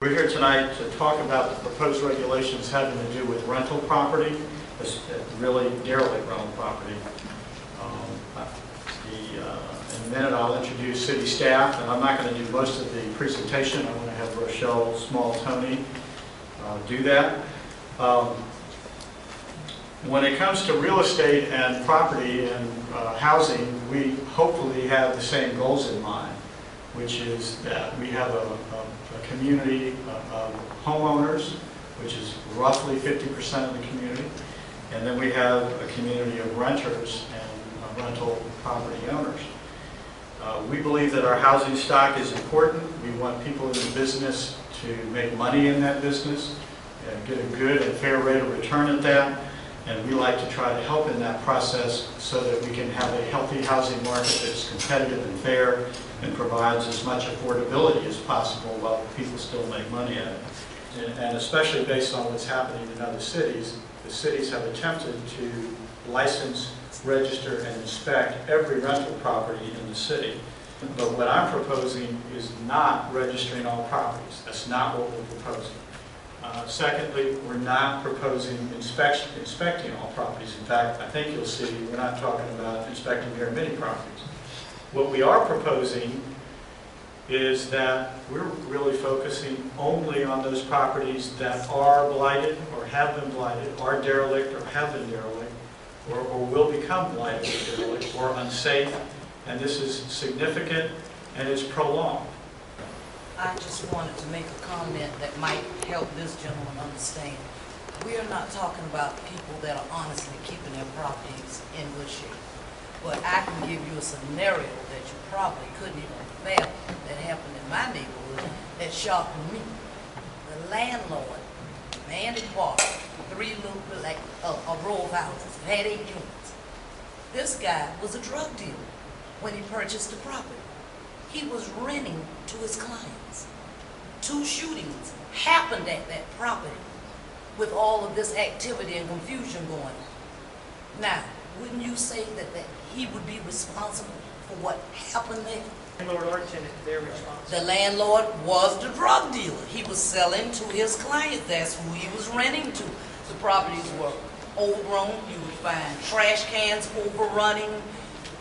We're here tonight to talk about the proposed regulations having to do with rental property, really derelict rental property. In a minute I'll introduce city staff, and I'm not going to do most of the presentation. I'm going to have Rochelle Small-Tony do that. When it comes to real estate and property and housing, we hopefully have the same goals in mind, which is that we have a community of homeowners, which is roughly 50% of the community, and then we have a community of renters and rental property owners. We believe that our housing stock is important. We want people in the business to make money in that business and get a good and fair rate of return at that. And we like to try to help in that process so that we can have a healthy housing market that's competitive and fair and provides as much affordability as possible while people still make money at it. And especially based on what's happening in other cities, the cities have attempted to license, register, and inspect every rental property in the city. But what I'm proposing is not registering all properties. That's not what we're proposing. Secondly, we're not proposing inspecting all properties. In fact, I think you'll see we're not talking about inspecting very many properties. What we are proposing is that we're really focusing only on those properties that are blighted or have been blighted, are derelict or have been derelict, or will become blighted or derelict or unsafe. And this is significant and it's prolonged. I just wanted to make a comment that might help this gentleman understand. We are not talking about people that are honestly keeping their properties in good shape. But I can give you a scenario that you probably couldn't even fathom that happened in my neighborhood that shocked me. The landlord, man and bar, a row of houses, had 8 units. This guy was a drug dealer when he purchased the property. He was renting to his clients. 2 shootings happened at that property with all of this activity and confusion going on. Now, wouldn't you say that he would be responsible for what happened there? Landlord or tenant, they're responsible. The landlord was the drug dealer. He was selling to his clients. That's who he was renting to. The properties were overgrown. You would find trash cans overrunning.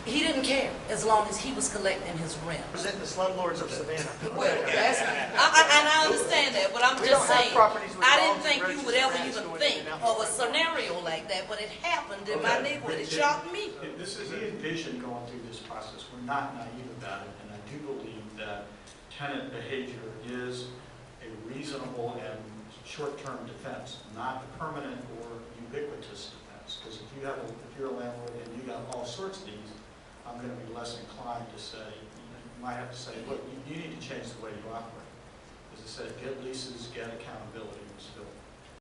He didn't care as long as he was collecting his rent. Represent the slumlords of Savannah. Well, I understand that, but I'm just saying, I didn't think you would ever even think of a scenario like that, but it happened in my neighborhood. It shocked me. This is the envision going through this process. We're not naive about it, and I do believe that tenant behavior is a reasonable and short-term defense, not a permanent or ubiquitous defense. Because if you're a landlord and you got all sorts of these, I'm going to be less inclined to say, you might have to say, look, you need to change the way you operate. As I said, get leases, get accountability, and still